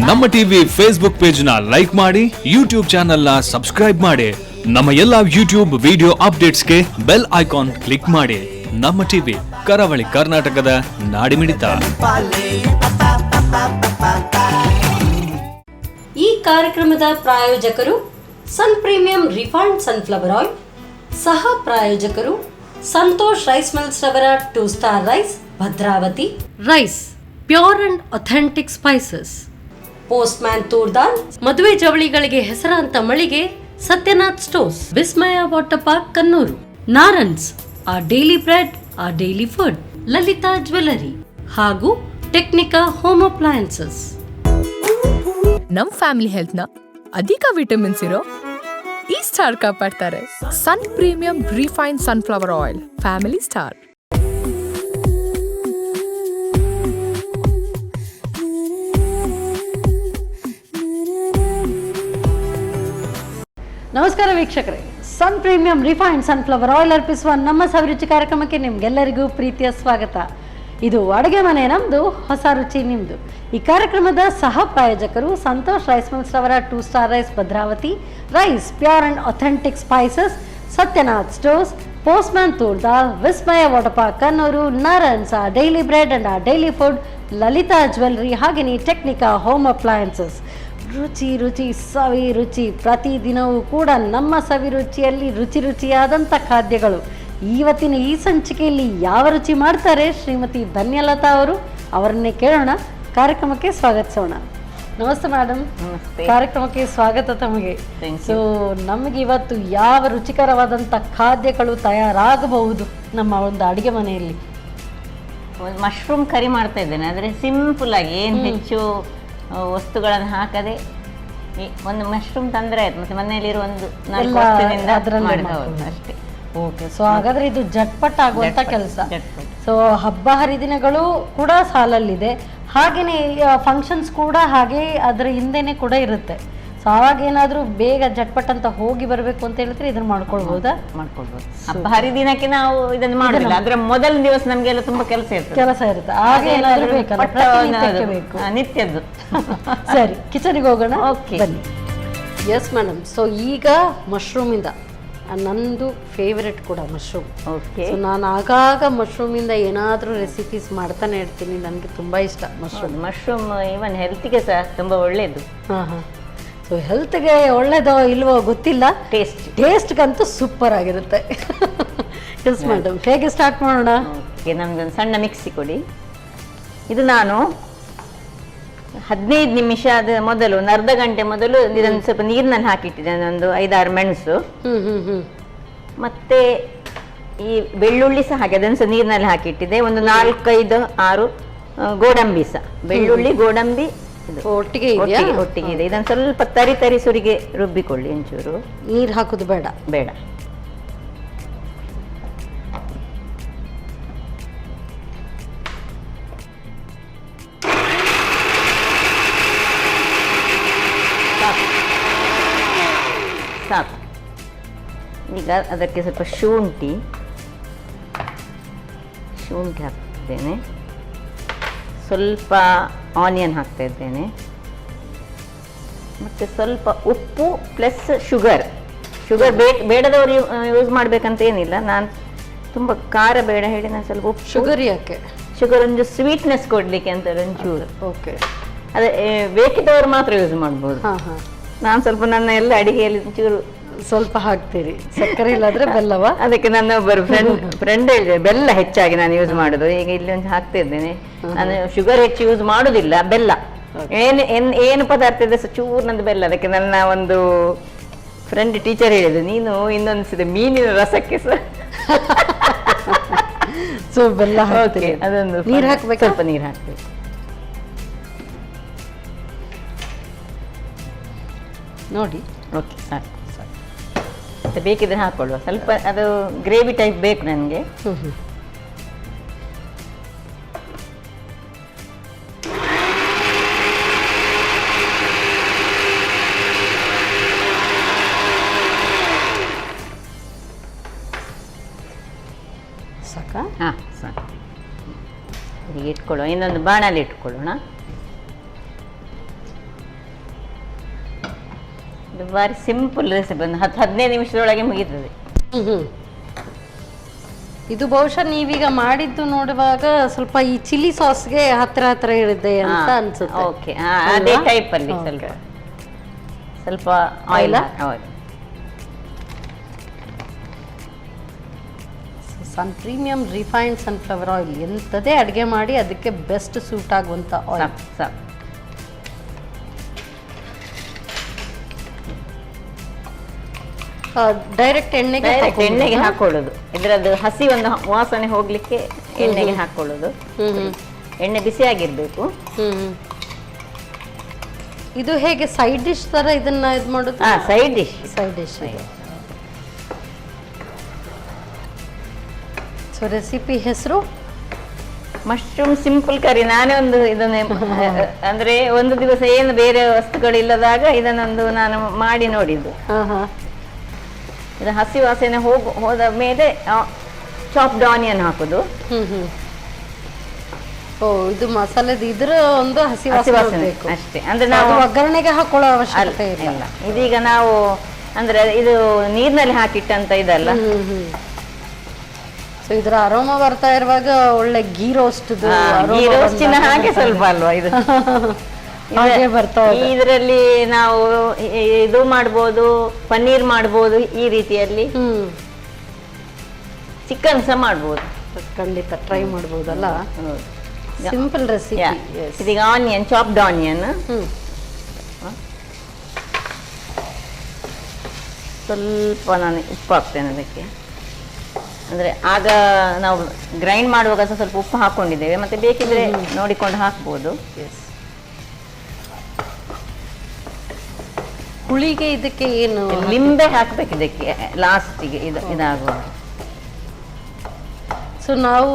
ನಮ್ಮ TV Facebook page ನ like ಮಾಡಿ, ಯೂಟ್ಯೂಬ್ ಚಾನೆಲ್ ನ ಸಬ್ಸ್ಕ್ರೈಬ್ ಮಾಡಿ. ನಮ್ಮ ಎಲ್ಲಾ ಯೂಟ್ಯೂಬ್ ವಿಡಿಯೋ ಅಪ್ಡೇಟ್ಸ್ಗೆ ಬೆಲ್ ಐಕಾನ್ ಕ್ಲಿಕ್ ಮಾಡಿ. ನಮ್ಮ ಟಿವಿ ಕರಾವಳಿ ಕರ್ನಾಟಕದ ನಾಡಿಮಿಡಿತ. ಈ ಕಾರ್ಯಕ್ರಮದ ಪ್ರಾಯೋಜಕರು Sun premium refined sunflower oil, ಸಹ ಪ್ರಾಯೋಜಕರು ಸಂತೋಷ್ ರೈಸ್ ಮಿಲ್ಸ್ ರವರ 2 star rice, Bhadravati rice, pure and authentic spices, postman toor dal, ಮದುವೆ ಜವಳಿಗಳಿಗೆ ಹೆಸರಾಂತ ಮಳಿಗೆ Satyanath stores, Vismaya water park Kannur, Narans ಆ ಡೈಲಿ ಬ್ರೆಡ್ ಆ ಡೈಲಿ ಫುಡ್, ಲಲಿತಾ ಜ್ಯುವೆಲರಿ ಹಾಗೂ ಟೆಕ್ನಿಕಾ ಹೋಮ್ ಅಪ್ಲಯನ್ಸಸ್. ನಮ್ ಫ್ಯಾಮಿಲಿ ಹೆಲ್ತ್ ನ ಅಧಿಕ ವಿಟಮಿನ್ಸ್ ಇರೋ ಈ ಸ್ಟಾರ್ ಕಾಪಾಡ್ತಾರೆ. Sun Premium refine sunflower oil, family star. ನಮಸ್ಕಾರ ವೀಕ್ಷಕರೇ, Sun premium refined sunflower oil ಅರ್ಪಿಸುವ ನಮ್ಮ ಸವಿರುಚಿ ಕಾರ್ಯಕ್ರಮಕ್ಕೆ ನಿಮ್ಗೆಲ್ಲರಿಗೂ ಪ್ರೀತಿಯ ಸ್ವಾಗತ. ಇದು ಅಡುಗೆ ಮನೆ ನಮ್ಮದು, ಹೊಸ ರುಚಿ ನಿಮ್ಮದು. ಈ ಕಾರ್ಯಕ್ರಮದ ಸಹ ಪ್ರಾಯೋಜಕರು ಸಂತೋಷ್ ರೈಸ್ ಮಿಲ್ಸ್ ರವರ 2 star rice, Bhadravati rice, pure and authentic spices, Satyanath stores, postman toor dal, Vismaya water park Kannur, Narans ಆ daily bread and a daily food, Lalitha jewellery, ಹಾಗೆಯೇ ಟೆಕ್ನಿಕಾ ಹೋಮ್ ಅಪ್ಲಯನ್ಸಸ್. ರುಚಿ ರುಚಿ ಸವಿ ರುಚಿ, ಪ್ರತಿದಿನವೂ ಕೂಡ ನಮ್ಮ ಸವಿ ರುಚಿಯಲ್ಲಿ ರುಚಿ ರುಚಿಯಾದಂಥ ಖಾದ್ಯಗಳು. ಇವತ್ತಿನ ಈ ಸಂಚಿಕೆಯಲ್ಲಿ ಯಾವ ರುಚಿ ಮಾಡ್ತಾರೆ ಶ್ರೀಮತಿ ಧನ್ಯಲತಾ ಅವರು, ಅವರನ್ನೇ ಕೇಳೋಣ. ಕಾರ್ಯಕ್ರಮಕ್ಕೆ ಸ್ವಾಗತಿಸೋಣ. ನಮಸ್ತೆ ಮೇಡಮ್. ಕಾರ್ಯಕ್ರಮಕ್ಕೆ ಸ್ವಾಗತ ತಮಗೆ. ಸೊ ನಮಗೆ ಇವತ್ತು ಯಾವ ರುಚಿಕರವಾದಂಥ ಖಾದ್ಯಗಳು ತಯಾರಾಗಬಹುದು ನಮ್ಮ ಒಂದು ಅಡುಗೆ ಮನೆಯಲ್ಲಿ? ಮಶ್ರೂಮ್ ಕರಿ ಮಾಡ್ತಾ ಇದ್ದೇನೆ. ಆದರೆ ಸಿಂಪಲ್ ಆಗಿ ಏನು ಹೆಚ್ಚು ವಸ್ತುಗಳನ್ನು ಹಾಕದೆ ಒಂದು ಮಶ್ರೂಮ್ ತಂದ್ರೆ ಆಯ್ತು. ಮತ್ತೆ ಮನೆಯಲ್ಲಿರೋ ಒಂದು 4 ವರ್ಷದಿಂದ ಅಷ್ಟೇ. ಓಕೆ, ಸೊ ಹಾಗಾದ್ರೆ ಇದು ಜಟ್ಪಟ್ ಆಗುವಂತ ಕೆಲಸ. ಸೊ ಹಬ್ಬ ಹರಿದಿನಗಳು ಕೂಡ ಸಾಲಲ್ಲಿದೆ, ಹಾಗೇನೆ ಫಂಕ್ಷನ್ಸ್ ಕೂಡ ಹಾಗೆ ಅದರ ಹಿಂದೆನೆ ಕೂಡ ಇರುತ್ತೆ. ಸೊ ಅವಾಗ ಏನಾದ್ರೂ ಬೇಗ ಜಟ್ಪಟ್ ಅಂತ ಹೋಗಿ ಬರಬೇಕು ಅಂತ ಹೇಳಿದ್ರೆ ಇದನ್ನ ಮಾಡ್ಕೊಳ್ಬಹುದಾ? ಮಾಡ್ಕೊಳ್ಬಹುದು. ಹಬ್ಬ ಹರಿದಿನಕ್ಕೆ ನಾವು ಇದನ್ನು ಮಾಡೋದಿಲ್ಲ, ಅದ್ರ ಮೊದಲ ದಿವಸ ನಮ್ಗೆಲ್ಲ ತುಂಬಾ ಕೆಲಸ ಇರುತ್ತೆ. ಹಾಗೆ ಏನಾದ್ರೂ ಬೇಕು ನಿತ್ಯದ್ದು. ಸರಿ, ಕಿಚನ್ಗೆ ಹೋಗೋಣ. ಓಕೆ, ಬನ್ನಿ. Yes madam. ಸೊ ಈಗ ಮಶ್ರೂಮಿಂದ ನಂದು ಫೇವ್ರೆಟ್ ಕೂಡ ಮಶ್ರೂಮ್. ಓಕೆ, ಸೊ ನಾನು ಆಗಾಗ ಮಶ್ರೂಮಿಂದ ಏನಾದರೂ ರೆಸಿಪೀಸ್ ಮಾಡ್ತಾನೆ ಇರ್ತೀನಿ. ನನಗೆ ತುಂಬ ಇಷ್ಟ ಮಶ್ರೂಮ್. ಈವನ್ ಹೆಲ್ತ್ಗೆ ಸಹ ತುಂಬ ಒಳ್ಳೆಯದು. ಹಾಂ. ಸೊ ಹೆಲ್ತ್ಗೆ ಒಳ್ಳೇದೋ ಇಲ್ವೋ ಗೊತ್ತಿಲ್ಲ, ಟೇಸ್ಟ್ಗಂತೂ ಸೂಪರ್ ಆಗಿರುತ್ತೆ. ಎಸ್ ಮೇಡಮ್, ಹೇಗೆ ಸ್ಟಾರ್ಟ್ ಮಾಡೋಣ? ಓಕೆ, ನಮ್ದೊಂದು ಸಣ್ಣ ಮಿಕ್ಸಿ ಕೊಡಿ. ಇದು ನಾನು 15 ನಿಮಿಷದ ಮೊದಲು, ಒಂದು ಅರ್ಧ ಗಂಟೆ ಮೊದಲು ಇದನ್ನು ಸ್ವಲ್ಪ ನೀರಿನಲ್ಲಿ ಹಾಕಿಟ್ಟಿದ್ದೇನೆ. ಒಂದು 5-6 ಮೆಣಸು, ಮತ್ತೆ ಈ ಬೆಳ್ಳುಳ್ಳಿ ಸಹ ಹಾಕಿ ಅದನ್ನು ಸಹ ನೀರಿನಲ್ಲಿ ಹಾಕಿಟ್ಟಿದ್ದೆ. ಒಂದು 4-5-6 ಗೋಡಂಬಿ ಸಹ, ಬೆಳ್ಳುಳ್ಳಿ ಗೋಡಂಬಿ ಒಟ್ಟಿಗೆ ಇದೆ. ಇದನ್ನು ಸ್ವಲ್ಪ ತರಿ ಸುರಿಗೆ ರುಬ್ಬಿಕೊಳ್ಳಿ. ಒಂಚೂರು ನೀರು ಹಾಕೋದು ಬೇಡ. ಸಾಕು. ಈಗ ಅದಕ್ಕೆ ಸ್ವಲ್ಪ ಶುಂಠಿ ಹಾಕ್ತಿದ್ದೇನೆ. ಸ್ವಲ್ಪ ಆನಿಯನ್ ಹಾಕ್ತಾ ಇದ್ದೇನೆ. ಮತ್ತು ಸ್ವಲ್ಪ ಉಪ್ಪು ಪ್ಲಸ್ ಶುಗರ್ ಬೇಡದವರು ಯೂಸ್ ಮಾಡಬೇಕಂತ ಏನಿಲ್ಲ. ನಾನು ತುಂಬ ಖಾರ ಬೇಡ ಹೇಳಿ ನಾನು ಸ್ವಲ್ಪ ಉಪ್ಪು. ಶುಗರ್ ಯಾಕೆ? ಶುಗರ್ ಒಂದು ಸ್ವೀಟ್ನೆಸ್ ಕೊಡಲಿಕ್ಕೆ ಅಂತ ಒಂಚೂರು. ಓಕೆ, ಅದೇ ಬೇಕಿದ್ದವರು ಮಾತ್ರ ಯೂಸ್ ಮಾಡ್ಬೋದು. ನಾನು ಸ್ವಲ್ಪ ನನ್ನ ಎಲ್ಲ ಅಡಿಗೆಯಲ್ಲಿ ಒಂಚೂರು ಸ್ವಲ್ಪ ಹಾಕ್ತೀರಿ. ಸಕ್ಕರೆ ಇಲ್ಲಾದ್ರೆ ಬೆಲ್ಲವ? ಅದಕ್ಕೆ ನನ್ನ ಒಬ್ಬರು ಫ್ರೆಂಡ್ ಹೇಳಿದೆ ಬೆಲ್ಲ ಹೆಚ್ಚಾಗಿ ನಾನು ಯೂಸ್ ಮಾಡೋದು. ಈಗ ಇಲ್ಲಿ ಒಂದು ಹಾಕ್ತಾ ಇದ್ದೇನೆ. ನಾನು ಶುಗರ್ ಹೆಚ್ಚು ಯೂಸ್ ಮಾಡೋದಿಲ್ಲ, ಬೆಲ್ಲ. ಏನು ಪದಾರ್ಥ ಇದೆ ಚೂರು ನಂದು ಬೆಲ್ಲ. ಅದಕ್ಕೆ ನನ್ನ ಒಂದು ಫ್ರೆಂಡ್ ಟೀಚರ್ ಹೇಳಿದ್ರು, ನೀನು ಇನ್ನೊಂದ್ಸತಿ ಮೀನಿನ ರಸಕ್ಕೆ ಸೊ ಬೆಲ್ಲ ಹಾಕ್ತೀರಿ. ಅದೊಂದು ನೀರು ಹಾಕ್ಬೇಕು, ಸ್ವಲ್ಪ ನೀರು ಹಾಕ್ಬೇಕು ನೋಡಿ. ಓಕೆ, ಸಾಕು. ಮತ್ತೆ ಬೇಕಿದ್ರೆ ಹಾಕೊಳ್ಳುವ. ಸ್ವಲ್ಪ ಅದು ಗ್ರೇವಿ ಟೈಪ್ ಬೇಕು ನನಗೆ. ಸಾಕಾ? ಹಾಂ, ಸಾಕು. ಹೀಗೆ ಇಟ್ಕೊಳ್ಳುವ. ಇನ್ನೊಂದು ಬಾಣಲ್ಲಿ ಇಟ್ಕೊಳ್ಳೋಣ. ಇದು ಬಾರಿ ಸಿಂಪಲ್ ರೆಸಿಪಿ, ಒಂದು 10-15 ನಿಮಿಷದೊಳಗೆ ಮುಗೀತದೆ. ಇದು ಬಹುಶಃ ನೀವೀಗ ಮಾಡಿದ್ದು ನೋಡುವಾಗ ಸ್ವಲ್ಪ ಈ ಚಿಲ್ಲಿ ಸಾಸ್ಗೆ ಹತ್ರ ಇರುತ್ತೆ ಅಂತ ಅನ್ಸುತ್ತೆ. ಓಕೆ, ಅದೇ ಟೈಪ್ ಅಲ್ಲಿ ಸ್ವಲ್ಪ ಆಯಿಲ್. ಸನ್ ಪ್ರೀಮಿಯಂ ರಿಫೈನ್ಡ್ ಸನ್ಫ್ಲವರ್ ಆಯಿಲ್ ಎಂಥದೇ ಅಡುಗೆ ಮಾಡಿ ಅದಕ್ಕೆ ಬೆಸ್ಟ್ ಸೂಟ್ ಆಗುವಂಥ ಆಯಿಲ್. ಡೈರೆಕ್ಟ್ ಎಣ್ಣೆಗೆ ಹಾಕೊಳ್ಳೋದು, ಇದರದ್ದು ಹಸಿ ಒಂದು ವಾಸನೆ ಹೋಗ್ಲಿಕ್ಕೆ ಎಣ್ಣೆಗೆ ಹಾಕೊಳ್ಳೋದು. ಎಣ್ಣೆ ಬಿಸಿ ಆಗಿರ್ಬೇಕು. ಇದು ಹೇಗೆ ಸೈಡ್ ಡಿಶ್ ತರ ಇದನ್ನ ಇದು ಮಾಡೋದು? Side dish. ಸೊ ರೆಸಿಪಿ ಹೆಸರು ಮಶ್ರೂಮ್ ಸಿಂಪಲ್ ಕರಿ. ನಾನೇ ಒಂದು ಇದನ್ನ ಅಂದ್ರೆ ಒಂದು ದಿವಸ ಏನು ಬೇರೆ ವಸ್ತುಗಳಿಲ್ಲದಾಗ ಇದನ್ನೊಂದು ನಾನು ಮಾಡಿ ನೋಡಿದ್ದು. ಇದು ಹಸಿ ವಾಸನೆ ಹೋದ ಮೇಲೆ ಚಾಪ್ಡ್ ಆನಿಯನ್ ಹಾಕುದು. ಓ, ಇದು ಮಸಾಲೆದು ಇದ್ರ ಒಂದು ಹಸಿ ವಾಸನೆ ಅಷ್ಟೇ. ಅಂದ್ರೆ ನಾವು ಒಗ್ಗರಣೆಗೆ ಹಾಕೊಳ್ಳೋ ಅವಶ್ಯಕತೆ ಇಲ್ಲ. ಇದೀಗ ನಾವು ಅಂದ್ರೆ ಇದು ನೀರಿನಲ್ಲಿ ಹಾಕಿಟ್ಟಂತ ಇದಲ್ಲ. ಸೊ ಇದರ ಅರೋಮಾ ಬರ್ತಾ ಇರುವಾಗ ಒಳ್ಳೆ ಗೀ ರೋಸ್ಟಿನ ಹಾಗೆ ಸ್ವಲ್ಪ ಅಲ್ವಾ ಇದು ಬರ್ತಾ. ಇದರಲ್ಲಿ ನಾವು ಇದು ಮಾಡ್ಬೋದು, ಪನ್ನೀರ್ ಮಾಡ್ಬೋದು, ಈ ರೀತಿಯಲ್ಲಿ ಚಿಕನ್ ಸಹ ಮಾಡ್ಬೋದು. ಖಂಡಿತ ಟ್ರೈ ಮಾಡ್ಬೋದಲ್ಲ. Simple recipe. ಇದೀಗ ಆನಿಯನ್, ಚಾಪ್ಡ್ ಆನಿಯನ್ ಸ್ವಲ್ಪ ನಾನು ಉಪ್ಪು ಹಾಕ್ತೇನೆ ಅದಕ್ಕೆ. ಅಂದ್ರೆ ಆಗ ನಾವು ಗ್ರೈಂಡ್ ಮಾಡುವಾಗ ಸ್ವಲ್ಪ ಉಪ್ಪು ಹಾಕೊಂಡಿದ್ದೇವೆ, ಮತ್ತೆ ಬೇಕಿದ್ರೆ ನೋಡಿಕೊಂಡು ಹಾಕ್ಬೋದು. ಹುಳಿಗೆ ಇದಕ್ಕೆ ಏನು ಲಿಂಬೆ ಹಾಕ್ಬೇಕು ಇದಕ್ಕೆ ಲಾಸ್ಟಿಗೆ ಇದಾಗುವ. ಸೊ ನಾವು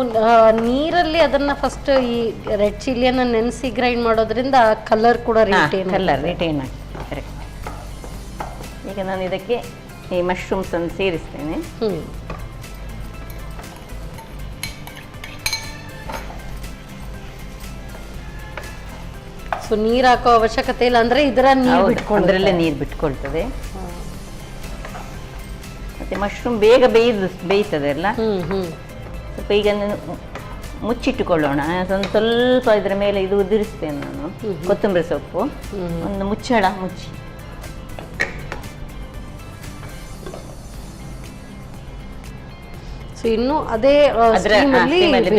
ನೀರಲ್ಲಿ ಅದನ್ನ ಫಸ್ಟ್ ಈ ರೆಡ್ ಚಿಲ್ಲಿಯನ್ನ ನೆನೆಸಿ ಗ್ರೈಂಡ್ ಮಾಡೋದ್ರಿಂದ ಕಲರ್ ಕೂಡ ರಿಟೈನ್ ಆಗ್ತದೆ. ಈಗ ನಾನು ಇದಕ್ಕೆ ಈ ಮಶ್ರೂಮ್ಸ್ ಅನ್ನು ಸೇರಿಸ್ತೇನೆ. ಸೊ ನೀರ್ ಹಾಕೋ ಅವಶ್ಯಕತೆ ಇಲ್ಲ, ಅಂದ್ರೆ ಇದರ ಅದರಲ್ಲೇ ನೀರು ಬಿಟ್ಕೊಳ್ತದೆ. ಮತ್ತೆ ಮಶ್ರೂಮ್ ಬೇಗ ಬೇಯ್ತದೆ ಅಲ್ಲ. ಸ್ವಲ್ಪ ಈಗ ಮುಚ್ಚಿಟ್ಟುಕೊಳ್ಳೋಣ. ಸ್ವಲ್ಪ ಇದರ ಮೇಲೆ ಇದು ಉದುರಿಸ್ತೇನೆ ನಾನು, ಕೊತ್ತಂಬರಿ ಸೊಪ್ಪು ಒಂದು ಮುಚ್ಚಳ ಮುಚ್ಚಿ. ಸೊ ಇನ್ನು ಅದೇ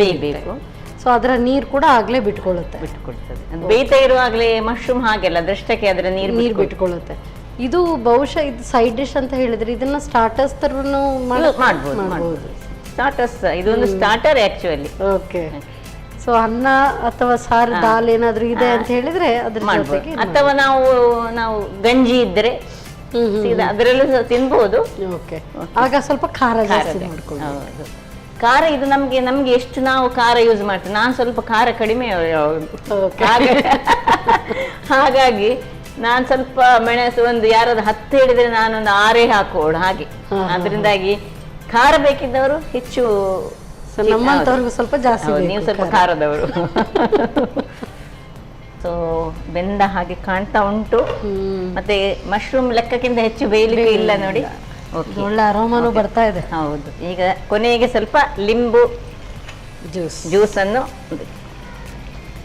ಬೇಯಬೇಕು. ಸೊ ಅದರ ನೀರು ಕೂಡ ಆಗ್ಲೇ ಬಿಟ್ಕೊಳ್ತದೆ. ಅದು ಬೇಯ್ತಾ ಇರುವಾಗಲೇ ಮಶ್ರೂಮ್ ಹಾಗೆಲ್ಲ ಅದರಷ್ಟಕ್ಕೆ ಅದರ ನೀರು ಬಿಟ್ಕೊಳ್ಳುತ್ತೆ. ಇದು ಬಹುಶಃ ಇದು ಸೈಡ್ ಡಿಶ್ ಅಂತ ಹೇಳಿದ್ರೆ ಇದನ್ನ ಸ್ಟಾರ್ಟರ್ಸ್ ತರನು ಮಾಡ್ಬೋದು. ಸ್ಟಾರ್ಟರ್ಸ್ ಇದೊಂದು ಸ್ಟಾರ್ಟರ್ ಆಕ್ಚುಲಿ. ಓಕೆ. ಸೊ ಅನ್ನ ಅಥವಾ ಸಾರು ದಾಲ್ ಏನಾದ್ರೂ ಇದೆ ಅಂತ ಹೇಳಿದ್ರೆ ಅದ್ರ ಜೊತೆಗೆ, ಅಥವಾ ನಾವು ಗಂಜಿ ಇದ್ರೆ ಅದರಲ್ಲೂ ತಿನ್ಬೋದು. ಓಕೆ. ಆಗ ಸ್ವಲ್ಪ ಖಾರ ಜಾಸ್ತಿ ಮಾಡ್ಕೊಳ್ಳೋದು. ಖಾರ ಇದು ನಮ್ಗೆ ಎಷ್ಟು ನಾವು ಖಾರ ಯೂಸ್ ಮಾಡ್ತೀವಿ. ನಾನು ಸ್ವಲ್ಪ ಖಾರ ಕಡಿಮೆ, ಹಾಗಾಗಿ ನಾನು ಸ್ವಲ್ಪ ಮೆಣಸು ಒಂದು ಯಾರಾದ್ರು 10 ಹೇಳಿದ್ರೆ ನಾನೊಂದು 6 ಹಾಕೋಡು ಹಾಗೆ. ಅದರಿಂದಾಗಿ ಖಾರ ಬೇಕಿದ್ದವರು ಹೆಚ್ಚು, ನಮ್ಮಂತವ್ರಿಗೂ ಸ್ವಲ್ಪ ಜಾಸ್ತಿ, ನೀವು ಸ್ವಲ್ಪ ಖಾರದವರು. ಸೊ ಬೆಂದ ಹಾಗೆ ಕಾಣ್ತಾ ಉಂಟು. ಮತ್ತೆ ಮಶ್ರೂಮ್ ಲೆಕ್ಕಕ್ಕಿಂತ ಹೆಚ್ಚು ಬೇಯಲಿಕ್ಕೆ ಇಲ್ಲ ನೋಡಿ. ಒಳ್ಳೆ ಅರೋಮಾನು ಬರ್ತಾ ಇದೆ. ಹೌದು. ಈಗ ಕೊನೆಗೆ ಸ್ವಲ್ಪ ಲಿಂಬು ಜ್ಯೂಸ್ ಅನ್ನು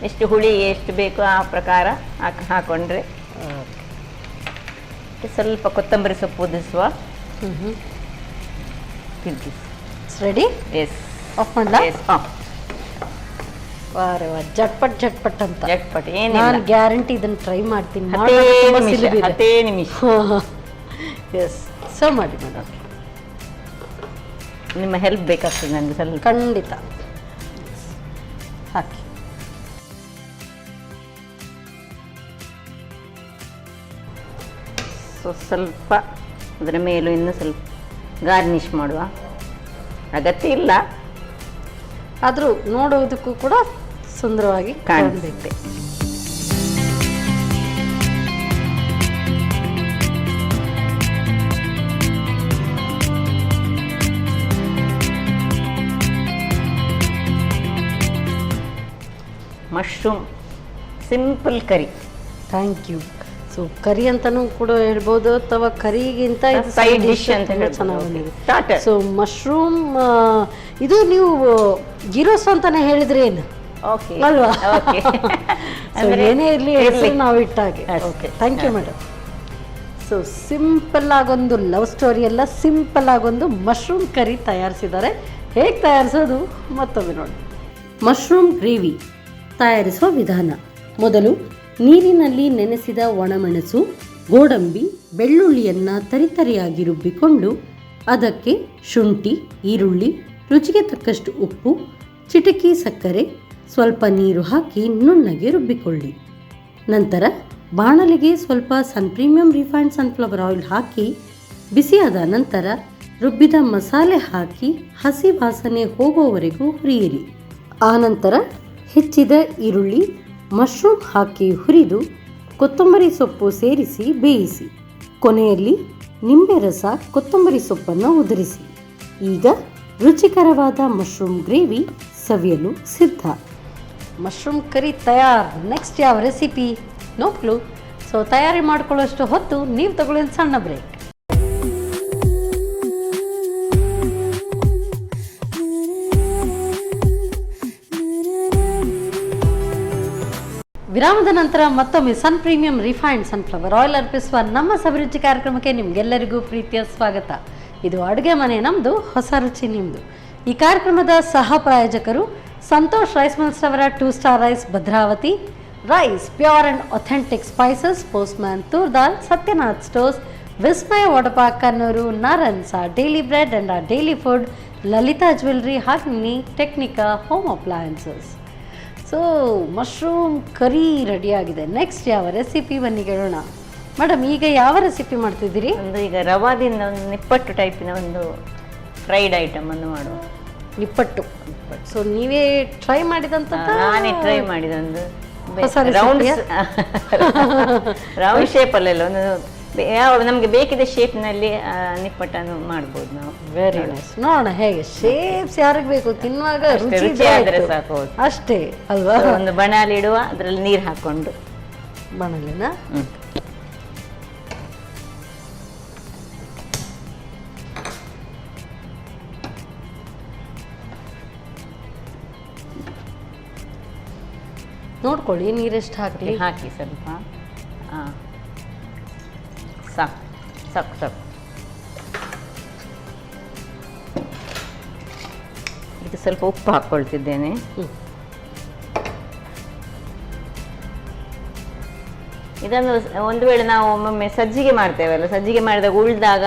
ಎಷ್ಟು ಹುಳಿ ಎಷ್ಟು ಬೇಕು ಆ ಪ್ರಕಾರ ಹಾಕೊಂಡ್ರೆ, ಸ್ವಲ್ಪ ಕೊತ್ತಂಬರಿ ಸೊಪ್ಪು ಉದಿಸುವ. ರೆಡಿ. ಎಸ್. ಆಫ್ ಮಾಡಲಾ? ಜಟ್ಪಟ್ ಅಂತ. ಜಟ್ಪಟ್ ಏನು, ನಾನು ಗ್ಯಾರಂಟಿ ಇದನ್ನ ಟ್ರೈ ಮಾಡ್ತೀನಿ. 10 ನಿಮಿಷ. ಎಸ್. ಸೊ ಮಾಡಿ ಮೇಡಮ್, ನಿಮ್ಮ ಹೆಲ್ಪ್ ಬೇಕಾಗ್ತದೆ ನನಗೆ ಸ್ವಲ್ಪ. ಖಂಡಿತ ಹಾಕಿ. ಸೊ ಸ್ವಲ್ಪ ಅದರ ಮೇಲೂ ಇನ್ನು ಸ್ವಲ್ಪ ಗಾರ್ನಿಷ್ ಮಾಡುವ ಅಗತ್ಯ ಇಲ್ಲ, ಆದರೂ ನೋಡುವುದಕ್ಕೂ ಕೂಡ ಸುಂದರವಾಗಿ ಕಾಣುತ್ತೆ. Mushroom simple curry. Thank you. So curry ಅಂತಾನೂ ಕೂಡ ಹೇಳ್ಬೋದು ಅಥವಾ ಕರಿಗಿಂತ ಸೈಡ್ ಡಿಶ್ ಅಂತ ಚೆನ್ನಾಗಿ ಬಂದಿದೆ. ಸ್ಟಾರ್ಟರ್. ಸೊ ಮಶ್ರೂಮ್ ಇದು ನೀವು ಗಿರೋಸ್ ಅಂತಾನೆ ಹೇಳಿದ್ರಿ ಏನು ಓಕೆ ಅಲ್ವಾ? ಓಕೆ ಸೊ ಏನೇ ಇರಲಿ ಹೆಸರು ನಾವು ಇಟ್ಟಾಗೆ. ಅಷ್ಟೇ. Okay, thank you madam. So simple ಆಗೊಂದು ಲವ್ ಸ್ಟೋರಿ ಎಲ್ಲ ಸಿಂಪಲ್ ಆಗೊಂದು ಮಶ್ರೂಮ್ ಕರಿ ತಯಾರಿಸಿದ್ದಾರೆ. ಹೇಗೆ ತಯಾರಿಸೋದು ಮತ್ತೊಮ್ಮೆ ನೋಡಿ. ಮಶ್ರೂಮ್ ಗ್ರೇವಿ ತಯಾರಿಸುವ ವಿಧಾನ: ಮೊದಲು ನೀರಿನಲ್ಲಿ ನೆನೆಸಿದ ಒಣಮೆಣಸು, ಗೋಡಂಬಿ, ಬೆಳ್ಳುಳ್ಳಿಯನ್ನು ತರಿತರಿಯಾಗಿ ರುಬ್ಬಿಕೊಂಡು ಅದಕ್ಕೆ ಶುಂಠಿ, ಈರುಳ್ಳಿ, ರುಚಿಗೆ ತಕ್ಕಷ್ಟು ಉಪ್ಪು, ಚಿಟಕಿ ಸಕ್ಕರೆ, ಸ್ವಲ್ಪ ನೀರು ಹಾಕಿ ನುಣ್ಣಗೆ ರುಬ್ಬಿಕೊಳ್ಳಿ. ನಂತರ ಬಾಣಲೆಗೆ ಸ್ವಲ್ಪ ಪ್ರೀಮಿಯಂ ರಿಫೈನ್ಡ್ ಸನ್ಫ್ಲವರ್ ಆಯಿಲ್ ಹಾಕಿ ಬಿಸಿಯಾದ ನಂತರ ರುಬ್ಬಿದ ಮಸಾಲೆ ಹಾಕಿ ಹಸಿ ವಾಸನೆ ಹೋಗುವವರೆಗೂ ಹುರಿಯಿರಿ. ಆನಂತರ ಹೆಚ್ಚಿದ ಈರುಳ್ಳಿ, ಮಶ್ರೂಮ್ ಹಾಕಿ ಹುರಿದು ಕೊತ್ತಂಬರಿ ಸೊಪ್ಪು ಸೇರಿಸಿ ಬೇಯಿಸಿ. ಕೊನೆಯಲ್ಲಿ ನಿಂಬೆ ರಸ, ಕೊತ್ತಂಬರಿ ಸೊಪ್ಪನ್ನು ಉದುರಿಸಿ. ಈಗ ರುಚಿಕರವಾದ ಮಶ್ರೂಮ್ ಗ್ರೇವಿ ಸವಿಯಲು ಸಿದ್ಧ. ಮಶ್ರೂಮ್ ಕರಿ ತಯಾರು. ನೆಕ್ಸ್ಟ್ ಯಾವ ರೆಸಿಪಿ? No clue. ಸೊ ತಯಾರಿ ಮಾಡ್ಕೊಳ್ಳೋಷ್ಟು ಹೊತ್ತು ನೀವು ತಗೊಳ್ಳಿ ಸಣ್ಣ ಬ್ರೇಕ್. ವಿರಾಮದ ನಂತರ ಮತ್ತೊಮ್ಮೆ ಪ್ರೀಮಿಯಂ ರಿಫೈನ್ಡ್ ಸನ್ಫ್ಲವರ್ ಆಯಿಲ್ ಅರ್ಪಿಸುವ ನಮ್ಮ ಸವಿರುಚಿ ಕಾರ್ಯಕ್ರಮಕ್ಕೆ ನಿಮಗೆಲ್ಲರಿಗೂ ಪ್ರೀತಿಯ ಸ್ವಾಗತ. ಇದು ಅಡುಗೆ ಮನೆ ನಮ್ಮದು, ಹೊಸ ರುಚಿ ನಿಮ್ಮದು. ಈ ಕಾರ್ಯಕ್ರಮದ ಸಹ ಪ್ರಾಯೋಜಕರು ಸಂತೋಷ್ ರೈಸ್ ಮಿಲ್ಸ್ ಅವರ 2 star rice Bhadravati, rice pure and authentic spices, postman toor dal, Satyanath stores, Vismaya water park Kannur, Narans daily bread and daily food, Lalitha jewellery, ಹಾಗ್ನಿ Technica home appliances. So mushroom curry ರೆಡಿಯಾಗಿದೆ. ನೆಕ್ಸ್ಟ್ ಯಾವ ರೆಸಿಪಿ ಬನ್ನಿ ಕೇಳೋಣ. ಮೇಡಮ್, ಈಗ ಯಾವ ರೆಸಿಪಿ ಮಾಡ್ತಿದ್ದೀರಿ? ಒಂದು ಈಗ ರವಾದಿಂದ ಒಂದು ನಿಪ್ಪಟ್ಟು ಟೈಪಿನ ಒಂದು ಫ್ರೈಡ್ ಐಟಮ್ ಅನ್ನು ಮಾಡುವ. ನಿಪ್ಪಟ್ಟು. ಸೊ ನೀವೇ ಟ್ರೈ ಮಾಡಿದಂತ? ನಾನೇ ಟ್ರೈ ಮಾಡಿದೊಂದು ಹೊಸ ರೌಂಡ್ ಶೇಪಲ್ಲೆಲ್ಲ ಒಂದು ಯಾವ ನಮಗೆ ಬೇಕಿದ್ದ ಶೇಪ್ನಲ್ಲಿ ನಿಪ್ಪಟ್ಟನ್ನು ಮಾಡ್ಬೋದು ನಾವು. Very nice. ನೋಡೋಣ ಹೇಗೆ. ಶೇಪ್ಸ್ ಯಾರಿಗೆ ಬೇಕು, ತಿನ್ನುವಾಗ ರುಚಿ ಆದರೆ ಸಾಕು ಅಷ್ಟೇ ಅಲ್ವಾ? ಒಂದು ಬಣಾಲಿ ಇಡುವ, ಅದರಲ್ಲಿ ನೀರು ಹಾಕೊಂಡು. ಬಣಲಿನ ನೋಡ್ಕೊಳ್ಳಿ ನೀರೆಷ್ಟು ಹಾಕಲಿ. ಹಾಕಿ ಸ್ವಲ್ಪ. ಸಾಕು ಸಾಕು ಸಾಕು. ಇದು ಸ್ವಲ್ಪ ಉಪ್ಪು ಹಾಕ್ಕೊಳ್ತಿದ್ದೇನೆ. ಇದನ್ನು ಒಂದು ವೇಳೆ ನಾವು ಒಮ್ಮೊಮ್ಮೆ ಸಜ್ಜಿಗೆ ಮಾಡ್ತೇವಲ್ಲ, ಸಜ್ಜಿಗೆ ಮಾಡಿದಾಗ ಉಳಿದಾಗ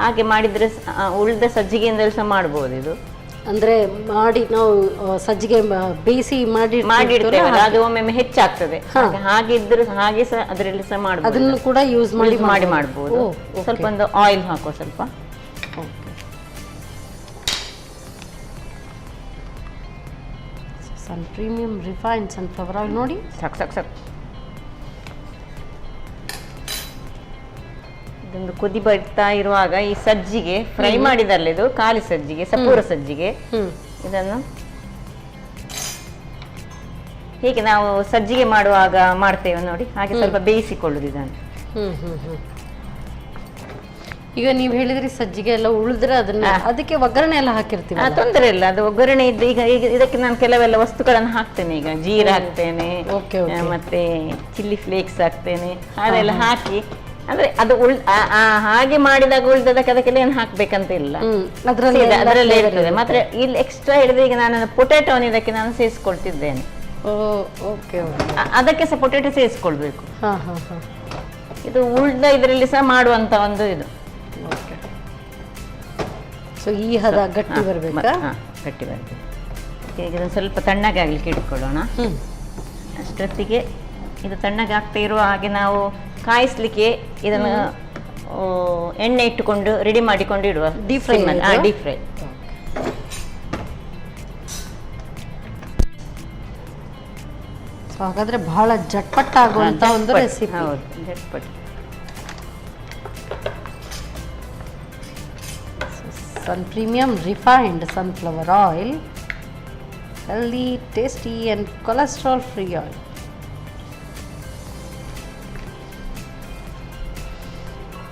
ಹಾಗೆ ಮಾಡಿದರೆ ಉಳಿದ ಸಜ್ಜಿಗೆಯಿಂದಲೂ ಸಹ ಮಾಡ್ಬೋದು. ಇದು ಅಂದ್ರೆ ಮಾಡಿ ನಾವು ಸಜ್ಜಿಗೆ ಬೇಯಿಸಿ ಮಾಡಿಡ್ತೇವಲ್ಲ, ಅದು ಒಮ್ಮೊಮ್ಮೆ ಹೆಚ್ಚಾಗ್ತದೆ. ಹಾಗೆ ಇದ್ರೂ ಹಾಗೆ ಸಹ ಅದರಲ್ಲಿ ಸಹ ಮಾಡ್ಬೋದು. ಅದನ್ನು ಕೂಡ ಯೂಸ್ ಮಾಡಿ ಮಾಡ್ಬೋದು. ಸ್ವಲ್ಪ ಒಂದು ಆಯಿಲ್ ಹಾಕುವ ಸ್ವಲ್ಪ. ಪ್ರೀಮಿಯಂ ರಿಫೈನ್ಡ್ ಸನ್ಫ್ಲವರ್ ಆಯಿಲ್ ನೋಡಿ. ಸಾಕು ಸಾಕು ಸಾಕು. ಇದೊಂದು ಕುದಿ ಬರ್ತಾ ಇರುವಾಗ ಈ ಸಜ್ಜಿಗೆ ಫ್ರೈ ಮಾಡಿದಲ್ಲ, ಇದು ಖಾಲಿ ಸಜ್ಜಿಗೆ, ಸಪೂರ ಸಜ್ಜಿಗೆ, ಇದನ್ನು ಹೀಗೆ ನಾವು ಸಜ್ಜಿಗೆ ಮಾಡುವಾಗ ಮಾಡ್ತೇವೆ ನೋಡಿ, ಹಾಗೆ ಸ್ವಲ್ಪ ಬೇಯಿಸಿಕೊಳ್ಳುದು ಇದನ್ನು. ಈಗ ನೀವು ಹೇಳಿದ್ರಿ ಸಜ್ಜಿಗೆ ಎಲ್ಲ ಉಳಿದ್ರೆ ಅದನ್ನ ಅದಕ್ಕೆ ಒಗ್ಗರಣೆ ಎಲ್ಲ ಹಾಕಿರ್ತೀವಿ. ತೊಂದರೆ ಇಲ್ಲ, ಅದು ಒಗ್ಗರಣೆ ಇದ್ದು ಈಗ ಇದಕ್ಕೆ ನಾನು ಕೆಲವೆಲ್ಲ ವಸ್ತುಗಳನ್ನು ಹಾಕ್ತೇನೆ. ಈಗ ಜೀರಾ ಹಾಕ್ತೇನೆ, ಮತ್ತೆ ಚಿಲ್ಲಿ ಫ್ಲೇಕ್ಸ್ ಹಾಕ್ತೇನೆ. ಅದೆಲ್ಲ ಹಾಕಿ ಅಂದ್ರೆ ಅದು ಹಾಗೆ ಮಾಡಿದಾಗ ಉಳಿದದಕ್ಕೆ ಅದಕ್ಕೆಲ್ಲ ಏನು ಹಾಕ್ಬೇಕಂತ ಇಲ್ಲ, ಅದರಲ್ಲೇ ಇರ್ತದೆ. ಮಾತ್ರ ಇಲ್ಲಿ ಎಕ್ಸ್ಟ್ರಾ ಹಿಡಿದ್ರೆ ಈಗ ನಾನು ಪೊಟ್ಯಾಟೋನ ಇದಕ್ಕೆ ನಾನು ಸೇರಿಸ್ಕೊಳ್ತಿದ್ದೇನೆ. ಅದಕ್ಕೆ ಸಹ ಪೊಟ್ಯಾಟೊ ಸೇರಿಸ್ಕೊಳ್ಬೇಕು. ಇದು ಉಳಿದ ಇದರಲ್ಲಿ ಸಹ ಮಾಡುವಂತ ಒಂದು ಇದು. ಸೊ ಈ ಹದ ಗಟ್ಟಿ ಬರಬೇಕಾ? ಗಟ್ಟಿ ಬರಬೇಕು. ಈಗ ಇದನ್ನು ಸ್ವಲ್ಪ ತಣ್ಣಗೆ ಆಗ್ಲಿಕ್ಕೆ ಇಟ್ಕೊಳ್ಳೋಣ. ಅಷ್ಟೊತ್ತಿಗೆ ಇದು ತಣ್ಣಗೆ ಆಗ್ತಾ ಇರುವ ಹಾಗೆ ನಾವು ಕಾಯಿಸ್ಲಿಕ್ಕೆ ಇದನ್ನು ಎಣ್ಣೆ ಇಟ್ಟುಕೊಂಡು ರೆಡಿ ಮಾಡಿಕೊಂಡು ಇಡುವ. Deep fry. ಹಾಗಾದ್ರೆ ಬಹಳ ಜಟ್ಪಟ್ ಆಗುವಂತ ಒಂದು ರೆಸಿಪಿ. ಹೌದು, ಜಟ್ಪಟ್. Premium refined sunflower oil, healthy, tasty and cholesterol free oil.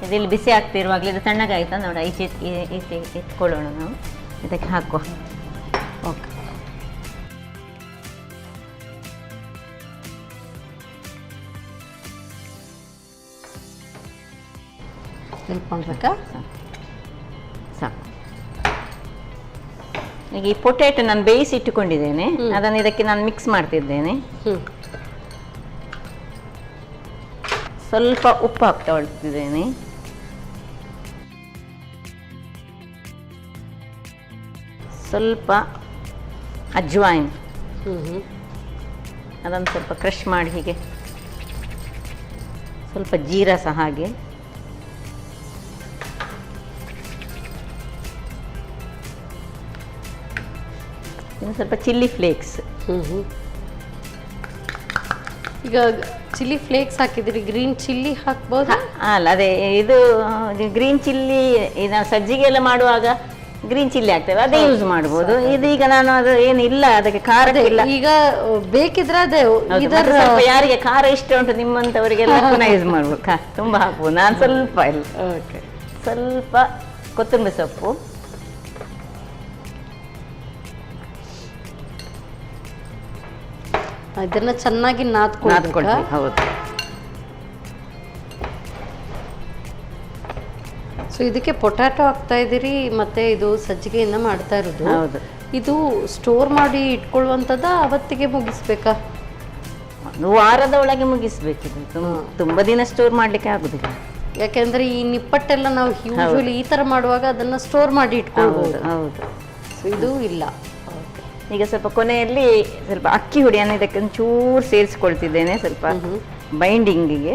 ಇದರಲ್ಲಿ ಬಿಸಿ ಆಗ್ತಿರುವಾಗಲೇ ಇದು ತಣ್ಣಗಾಯ್ತಾ ನೋಡಿ, ಈಚೆ ಎತ್ಕೊಳ್ಳೋಣ ನಾವು, ಇದಕ್ಕೆ ಹಾಕುವ. ಓಕೆ, ತಿಳ್ಕೊಳ್ಬೇಕಾ? ಸಾಕು. ಈಗ ಈ ಪೊಟ್ಯಾಟೊ ನಾನು ಬೇಯಿಸಿ ಇಟ್ಟುಕೊಂಡಿದ್ದೇನೆ, ಅದನ್ನು ಇದಕ್ಕೆ ನಾನು ಮಿಕ್ಸ್ ಮಾಡ್ತಿದ್ದೇನೆ. ಸ್ವಲ್ಪ ಉಪ್ಪು ಹಾಕ್ತಾ ಹೊಳ್ತಿದ್ದೇನೆ. ಸ್ವಲ್ಪ ಅಜ್ವಾಯಿನ್, ಅದನ್ನು ಸ್ವಲ್ಪ ಕ್ರಷ್ ಮಾಡಿ ಹೀಗೆ, ಸ್ವಲ್ಪ ಜೀರಾ ಸಹ ಹಾಗೆ, ಇನ್ನು ಸ್ವಲ್ಪ ಚಿಲ್ಲಿ ಫ್ಲೇಕ್ಸ್. ಈಗ ಚಿಲ್ಲಿ ಫ್ಲೇಕ್ಸ್ ಹಾಕಿದ್ರಿ, ಗ್ರೀನ್ ಚಿಲ್ಲಿ ಹಾಕ್ಬೋದಾ? ಅಲ್ಲ, ಅದೇ ಇದು ಗ್ರೀನ್ ಚಿಲ್ಲಿ ನಾವು ಸಜ್ಜಿಗೆ ಎಲ್ಲ ಮಾಡುವಾಗ ಗ್ರೀನ್ ಚಿಲ್ಲಿ ಆಗ್ತದೆ, ಅದೇ ಯೂಸ್ ಮಾಡ್ಬೋದು. ಇದೀಗ ನಾನು ಅದು ಏನಿಲ್ಲ, ಅದಕ್ಕೆ ಖಾರ ಇಲ್ಲ. ಈಗ ಬೇಕಿದ್ರೆ ಅದೇ ಸ್ವಲ್ಪ ಯಾರಿಗೆ ಖಾರ ಇಷ್ಟ ಉಂಟು ನಿಮ್ಮಂಥವರಿಗೆಲ್ಲ ಪುನಃ ಯೂಸ್ ಮಾಡ್ಬೇಕು, ತುಂಬ ಹಾಕ್ಬೋದು. ನಾನು ಸ್ವಲ್ಪ ಇಲ್ಲ, ಸ್ವಲ್ಪ ಕೊತ್ತಂಬರಿ ಸೊಪ್ಪು, ಇದನ್ನ ಚೆನ್ನಾಗಿ ನಾದ್ಕೊಳ್ಬೇಕು. ಹೌದು. ಸೊ ಇದಕ್ಕೆ ಪೊಟ್ಯಾಟೊ ಹಾಕ್ತಾ ಇದ್ದೀರಿ, ಮತ್ತೆ ಇದು ಸಜ್ಜಿಗೆಯಿಂದ ಮಾಡ್ತಾ ಇರೋದು. ಹೌದು. ಇದು ಸ್ಟೋರ್ ಮಾಡಿ ಇಟ್ಕೊಳ್ಳುವಂಥದ್ದ, ಅವತ್ತಿಗೆ ಮುಗಿಸ್ಬೇಕಾ? ಒಂದು ವಾರದ ಒಳಗೆ ಮುಗಿಸ್ಬೇಕಿದೆ, ತುಂಬಾ ದಿನ ಸ್ಟೋರ್ ಮಾಡ್ಲಿಕ್ಕೆ ಆಗುದಿಲ್ಲ. ಯಾಕೆಂದ್ರೆ ಈ ನಿಪ್ಪಟ್ಟೆಲ್ಲ ನಾವು ಯೂಶುವಲಿ ಈ ತರ ಮಾಡುವಾಗ ಅದನ್ನ ಸ್ಟೋರ್ ಮಾಡಿ ಇಟ್ಕೊಳ್ಬಹುದು. ಹೌದು. ಸೊ ಇದು ಇಲ್ಲ. ಈಗ ಸ್ವಲ್ಪ ಕೊನೆಯಲ್ಲಿ ಸ್ವಲ್ಪ ಅಕ್ಕಿ ಹುಡಿಯನ್ನು ಇದಕ್ಕೆ ಒಂಚೂರು ಸೇರಿಸ್ಕೊಳ್ತಿದ್ದೇನೆ, ಸ್ವಲ್ಪ ಬೈಂಡಿಂಗಿಗೆ.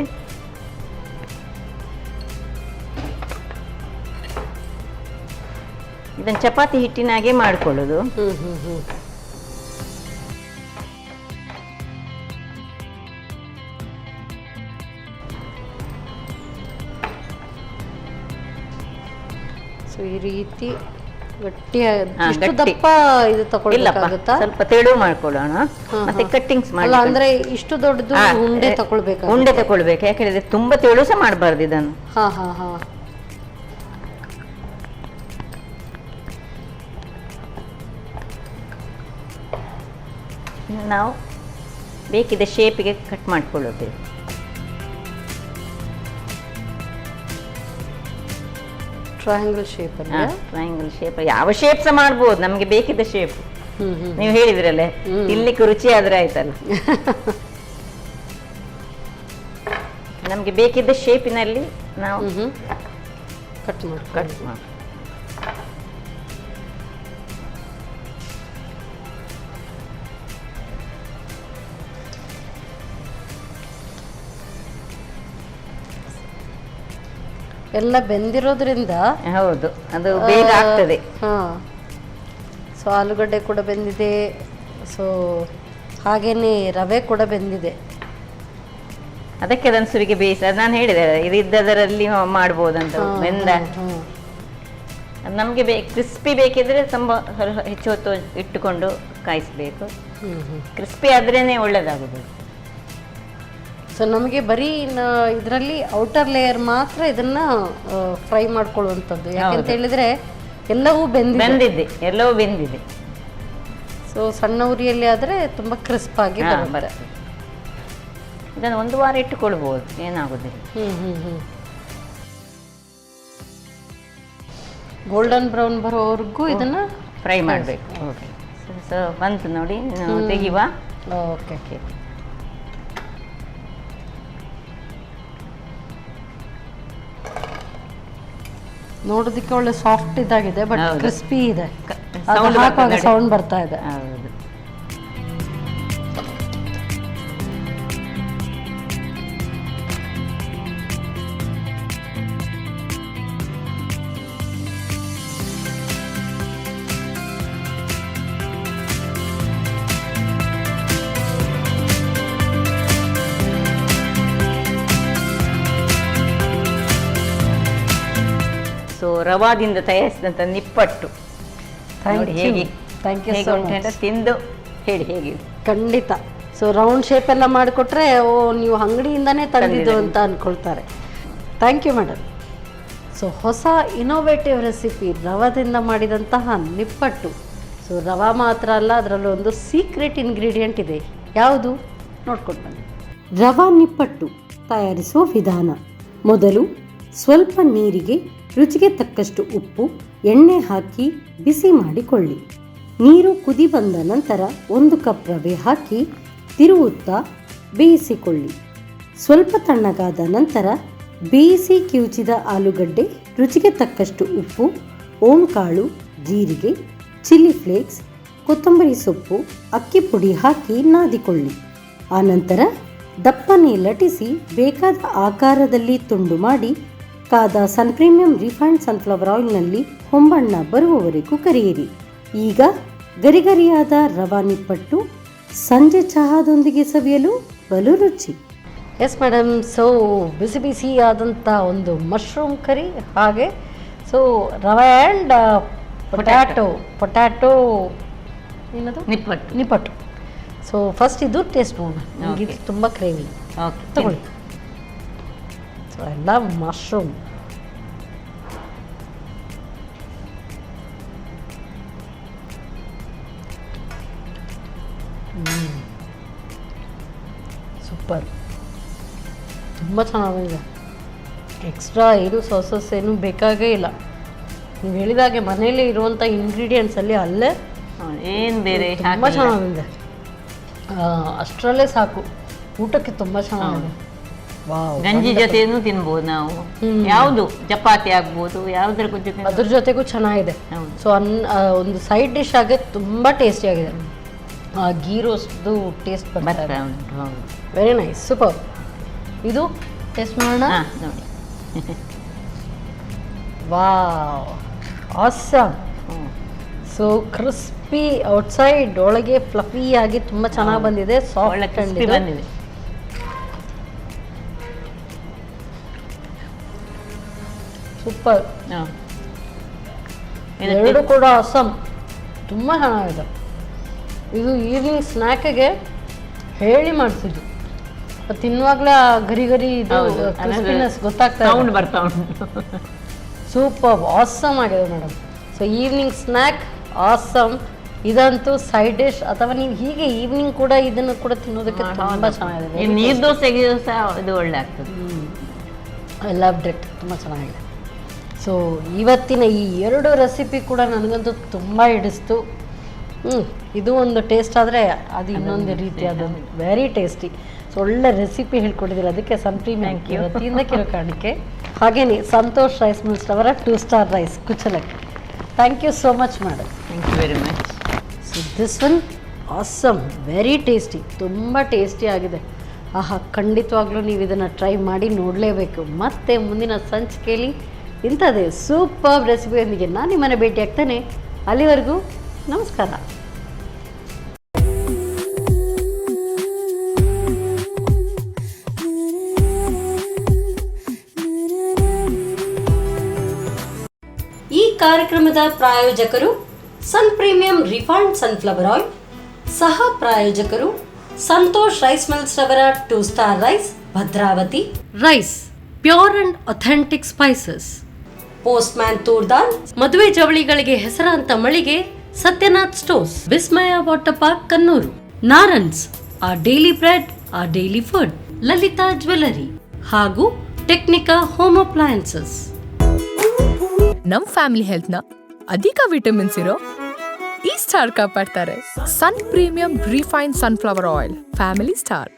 ಇದನ್ನು ಚಪಾತಿ ಹಿಟ್ಟಿನಾಗೆ ಮಾಡ್ಕೊಳ್ಳೋದು. ಸೊ ಈ ರೀತಿ ಗಟ್ಟಿಯಾಗಿ ದಪ್ಪ ಇದು ತಗೊಳ್ಬೇಕಾಗುತ್ತಾ? ಸ್ವಲ್ಪ ತೆಳು ಮಾಡ್ಕೊಳ್ಳೋಣ, ಮತ್ತೆ ಕಟ್ಟಿಂಗ್ಸ್ ಮಾಡಿ. ಅಂದ್ರೆ ಇಷ್ಟು ದೊಡ್ಡದು ಉಂಡೆ ತಗೊಳ್ಬೇಕು? ಉಂಡೆ ತಗೊಳ್ಬೇಕು, ಯಾಕಂದ್ರೆ ತುಂಬಾ ತೆಳು ಸಹ ಮಾಡಬಾರ್ದು ಇದನ್ನು. ನಾವು ಬೇಕಿದ್ದ ಶೇಪಿಗೆ ಕಟ್ ಮಾಡ್ಕೊಳ್ಳೋದು. ಟ್ರಯಾಂಗಲ್ ಶೇಪ್ ಅಲ್ಲ? ಟ್ರಯಾಂಗಲ್ ಶೇಪ್, ಯಾವ ಶೇಪ್ ಸಹ ಮಾಡ್ಬೋದು, ನಮ್ಗೆ ಬೇಕಿದ್ದ ಶೇಪ್. ನೀವು ಹೇಳಿದ್ರಲ್ಲೇ ತಿನ್ಲಿಕ್ಕೆ ರುಚಿ ಆದ್ರೆ ಆಯ್ತಲ್ಲ. ನಮ್ಗೆ ಬೇಕಿದ್ದ ಶೇಪಿನಲ್ಲಿ ನಾವು ಕಟ್ ಮಾಡಿ ಎಲ್ಲ ಬೆಂದಿರೋದ್ರಿಂದ. ಹೌದು, ಅದು ಬೇಗ ಆಗ್ತದೆ. ಸೊ ಆಲೂಗಡ್ಡೆ ಕೂಡ ಬೆಂದಿದೆ, ಸೊ ಹಾಗೇನೆ ರವೆ ಕೂಡ ಬೆಂದಿದೆ. ಅದಕ್ಕೆ ಅದನ್ನು ಸುರಿಗೆ ಬೇಯಿಸಿ, ಅದು ನಾನು ಹೇಳಿದೆ ಇದು ಇದ್ದದರಲ್ಲಿ ಮಾಡ್ಬೋದಂತ. ಬೆಂದ ನಮಗೆ ಕ್ರಿಸ್ಪಿ ಬೇಕಿದ್ರೆ ತುಂಬ ಹೆಚ್ಚು ಹೊತ್ತು ಇಟ್ಟುಕೊಂಡು ಕಾಯಿಸಬೇಕು. ಕ್ರಿಸ್ಪಿ ಆದ್ರೇನೆ ಒಳ್ಳೇದಾಗುದು. ಸೊ ನಮಗೆ ಬರೀ ಇದರಲ್ಲಿ ಔಟರ್ ಲೇಯರ್ ಮಾತ್ರ ಇದನ್ನ ಫ್ರೈ ಮಾಡ್ಕೊಳ್ಳುವಂಥದ್ದು. ಯಾಕಂತ ಹೇಳಿದ್ರೆ ಎಲ್ಲವೂ ಬೆಂದಿದೆ, ಎಲ್ಲವೂ ಬೆಂದಿದೆ. ಸೊ ಸಣ್ಣ ಉರಿಯಲ್ಲಿ ಆದರೆ ತುಂಬ ಕ್ರಿಸ್ಪ್ ಆಗಿ ಬರುತ್ತೆ. ಇದನ್ನು ಒಂದು ವಾರ ಇಟ್ಟುಕೊಳ್ಬೋದು, ಏನಾಗೋದಿಲ್ಲ. ಗೋಲ್ಡನ್ ಬ್ರೌನ್ ಬರೋವರೆಗೂ ಇದನ್ನ ಫ್ರೈ ಮಾಡಬೇಕು. ಓಕೆ, ಸೊ ಬಂತು ನೋಡಿ, ತೆಗಿವಾ. ಓಕೆ, ನೋಡೋದಕ್ಕೆ ಒಳ್ಳೆ ಸಾಫ್ಟ್ ಇದಾಗಿದೆ, ಬಟ್ ಕ್ರಿಸ್ಪಿ ಇದೆ. ಸೌಂಡ್ ಬರ್ತಾ ಇದೆ. ಹೌದು. ಸೊ ರವಾದಿಂದ ತಯಾರಿಸಿದಂಥ ನಿಪ್ಪಟ್ಟು ಹೇಗೆ ತಿಂದು ಹೇಳಿ ಹೇಗೆ. ಖಂಡಿತ. ಸೊ ರೌಂಡ್ ಶೇಪ್ ಎಲ್ಲ ಮಾಡಿಕೊಟ್ರೆ ಓ ನೀವು ಅಂಗಡಿಯಿಂದಾನೇ ತಂದಿದ್ದು ಅಂತ ಅನ್ಕೊಳ್ತಾರೆ. Thank you madam. ಸೊ ಹೊಸ ಇನೋವೇಟಿವ್ ರೆಸಿಪಿ ರವದಿಂದ ಮಾಡಿದಂತಹ ನಿಪ್ಪಟ್ಟು. ಸೊ ರವೆ ಮಾತ್ರ ಅಲ್ಲ, ಅದರಲ್ಲೂ ಒಂದು ಸೀಕ್ರೆಟ್ ಇಂಗ್ರೀಡಿಯೆಂಟ್ ಇದೆ. ಯಾವುದು ನೋಡ್ಕೊಂಡು ಬನ್ನಿ. ರವಾ ನಿಪ್ಪಟ್ಟು ತಯಾರಿಸುವ ವಿಧಾನ. ಮೊದಲು ಸ್ವಲ್ಪ ನೀರಿಗೆ ರುಚಿಗೆ ತಕ್ಕಷ್ಟು ಉಪ್ಪು, ಎಣ್ಣೆ ಹಾಕಿ ಬಿಸಿ ಮಾಡಿಕೊಳ್ಳಿ. ನೀರು ಕುದಿ ಬಂದ ನಂತರ 1 ಕಪ್ ರವೆ ಹಾಕಿ ತಿರುವುತ್ತಾ ಬೇಯಿಸಿಕೊಳ್ಳಿ. ಸ್ವಲ್ಪ ತಣ್ಣಗಾದ ನಂತರ ಬೇಯಿಸಿ ಕಿವುಚಿದ ಆಲೂಗಡ್ಡೆ, ರುಚಿಗೆ ತಕ್ಕಷ್ಟು ಉಪ್ಪು, ಓಂಕಾಳು, ಜೀರಿಗೆ, ಚಿಲ್ಲಿ ಫ್ಲೇಕ್ಸ್, ಕೊತ್ತಂಬರಿ ಸೊಪ್ಪು, ಅಕ್ಕಿ ಪುಡಿ ಹಾಕಿ ನಾದಿಕೊಳ್ಳಿ. ಆನಂತರ ದಪ್ಪನೆ ಲಟಿಸಿ ಬೇಕಾದ ಆಕಾರದಲ್ಲಿ ತುಂಡು ಮಾಡಿ ಕಾದ ಸನ್ ಪ್ರೀಮಿಯಂ ರಿಫೈನ್ಡ್ ಸನ್ಫ್ಲವರ್ ಆಯಿಲ್ನಲ್ಲಿ ಹೊಂಬಣ್ಣ ಬರುವವರೆಗೂ ಕರಿಯಿರಿ. ಈಗ ಗರಿಗರಿಯಾದ ರವಾ ನಿಪ್ಪಟ್ಟು ಸಂಜೆ ಚಹಾದೊಂದಿಗೆ ಸವಿಯಲು ಬಲು ರುಚಿ. ಎಸ್ ಮೇಡಮ್, ಸೊ ಬಿಸಿ ಬಿಸಿ ಆದಂಥ ಒಂದು ಮಶ್ರೂಮ್ ಕರಿ, ಹಾಗೆ ಸೊ ರವೆ ಆ್ಯಂಡ್ ಪೊಟ್ಯಾಟೊ ಏನದು ನಿಪ್ಪಟ್ಟು. ಸೊ ಫಸ್ಟ್ ಇದು ಟೇಸ್ಟ್ ಮಾಡೋಣ. ನನಗೆ ಇದು ತುಂಬ ಕ್ರೇವಿ. ತಗೊಳ್ಳಿ. ಸೊ ಎಲ್ಲ ಮಶ್ರೂಮ್. ಸೂಪರ್, ತುಂಬ ಚೆನ್ನಾಗಿದೆ. ಎಕ್ಸ್ಟ್ರಾ ಏನು ಸಾಸಸ್ ಏನು ಬೇಕಾಗೇ ಇಲ್ಲ. ನೀವು ಹೇಳಿದಾಗೆ ಮನೆಯಲ್ಲೇ ಇರುವಂಥ ಇಂಗ್ರೀಡಿಯೆಂಟ್ಸಲ್ಲಿ ಅಲ್ಲೇ ಏನು ಬೇರೆ ತುಂಬ ಚೆನ್ನಾಗಿದೆ. ಅಷ್ಟರಲ್ಲೇ ಸಾಕು, ಊಟಕ್ಕೆ ತುಂಬ ಚೆನ್ನಾಗಿದೆ. ವಾವ್, ಗಂಜಿ ಜೊತೆನೂ ತಿನ್ಬೋದು ನಾವು. ಯಾವುದು ಚಪಾತಿ ಆಗ್ಬೋದು, ಯಾವುದ್ರ ಜೊತೆ ಅದ್ರ ಜೊತೆಗೂ ಚೆನ್ನಾಗಿದೆ. ಸೊ ಒಂದು ಸೈಡ್ ಡಿಶ್ ಆಗಿ ತುಂಬ ಟೇಸ್ಟಿಯಾಗಿದೆ. ಗೀ ರೋಸ್ಟ್ದು ಟೇಸ್ಟ್ ಬರ್ತದೆ. Very nice, super. ಇದು ಟೇಸ್ಟ್ ಮಾಡೋಣ. ನೋಡಿ. Wow, awesome. So crispy outside, ಒಳಗೆ ಫ್ಲಫಿ ಆಗಿ ತುಂಬ ಚೆನ್ನಾಗಿ ಬಂದಿದೆ. ಸಾಫ್ಟ್ ಬಂದಿದೆ. ಸೂಪರ್. ಎರಡು ಕೂಡ ಆಸಮ್, ತುಂಬ ಚೆನ್ನಾಗಿದೆ. ಇದು ಈವ್ನಿಂಗ್ ಸ್ನ್ಯಾಕಿಗೆ ಹೇಳಿ ಮಾಡಿಸಿದ್ದು. ತಿನ್ನುವಾಗಲೇ ಗರಿ ಗರಿ ಇದು ಕ್ರಿಸ್ಪಿನೆಸ್ ಗೊತ್ತಾಗ್ತಾ ಬರ್ತಾ ಉಂಟು. ಸೂಪರ್, ಆಸಮ್ ಆಗಿದೆ madam. So evening snack awesome. ಇದಂತೂ ಸೈಡ್ ಡಿಶ್, ಅಥವಾ ನೀವು ಹೀಗೆ ಈವ್ನಿಂಗ್ ಕೂಡ ಇದನ್ನು ಕೂಡ ತಿನ್ನೋದಕ್ಕೆ ತುಂಬ ಚೆನ್ನಾಗಿದೆ. ನೀರು ದೋಸೆಗೆ ಸಹ ಇದು ಒಳ್ಳೆ ಆಗ್ತದೆ. ಐ ಲವ್ಡ್ ಇಟ್, ತುಂಬ ಚೆನ್ನಾಗಿದೆ. ಸೊ ಇವತ್ತಿನ ಈ 2 ರೆಸಿಪಿ ಕೂಡ ನನಗಂತೂ ತುಂಬ ಹಿಡಿಸ್ತು. ಇದು ಒಂದು ಟೇಸ್ಟ್ ಆದರೆ ಅದು ಇನ್ನೊಂದು ರೀತಿಯಾದ ವೆರಿ ಟೇಸ್ಟಿ. ಸೊ ಒಳ್ಳೆ ರೆಸಿಪಿ ಹೇಳ್ಕೊಟ್ಟಿದ್ದೀರ, ಅದಕ್ಕೆ ಸನ್ ಪ್ರೀಮಿಯಂ ವತಿಯಿಂದ ಕಿರುಕಾಣಿಕೆ. ಹಾಗೆಯೇ ಸಂತೋಷ್ ರೈಸ್ ಮಿಲ್ಸ್ ಅವರ 2 ಸ್ಟಾರ್ ರೈಸ್ ಕುಚಲಕ್ಕಿ. Thank you so much madam. Thank you very much. So this one awesome, very tasty, ತುಂಬ ಟೇಸ್ಟಿ ಆಗಿದೆ. ಆಹಾ, ಖಂಡಿತವಾಗ್ಲೂ ನೀವು ಇದನ್ನು ಟ್ರೈ ಮಾಡಿ ನೋಡಲೇಬೇಕು. ಮತ್ತೆ ಮುಂದಿನ ಸಂಚಿಕೆಯಲ್ಲಿ ಇಂಥದ್ದೇ ಸೂಪರ್ ರೆಸಿಪಿಯೊಂದಿಗೆ ನಾನು ನಿಮ್ಮನ್ನು ಭೇಟಿ ಆಗ್ತೇನೆ. ಅಲ್ಲಿವರೆಗೂ ನಮಸ್ಕಾರ. ಈ ಕಾರ್ಯಕ್ರಮದ ಪ್ರಾಯೋಜಕರು Sun premium refined sunflower oil, ಸಹ ಪ್ರಾಯೋಜಕರು ಸಂತೋಷ್ ರೈಸ್ ಮಿಲ್ಸ್ ರವರ 2 star rice, Bhadravati rice, pure and authentic spices, postman toor dal, ಮದುವೆ ಜವಳಿಗಳಿಗೆ ಹೆಸರಾಂತ ಮಳಿಗೆ Satyanath stores, Vismaya water park Kannur, Narans, ಆ ಡೈಲಿ ಬ್ರೆಡ್, ಆ ಡೈಲಿ ಫುಡ್, ಲಲಿತಾ ಜ್ಯುವೆಲರಿ ಹಾಗೂ ಟೆಕ್ನಿಕಾ ಹೋಮ್ ಅಪ್ಲಯನ್ಸಸ್. ನಮ್ ಫ್ಯಾಮಿಲಿ ಹೆಲ್ತ್ ನ ಅಧಿಕ ವಿಟಮಿನ್ಸ್ ಇರೋ ಈ ಸ್ಟಾರ್ ಕಾಪಾಡ್ತಾರೆ. Sun premium refined sunflower oil, family star.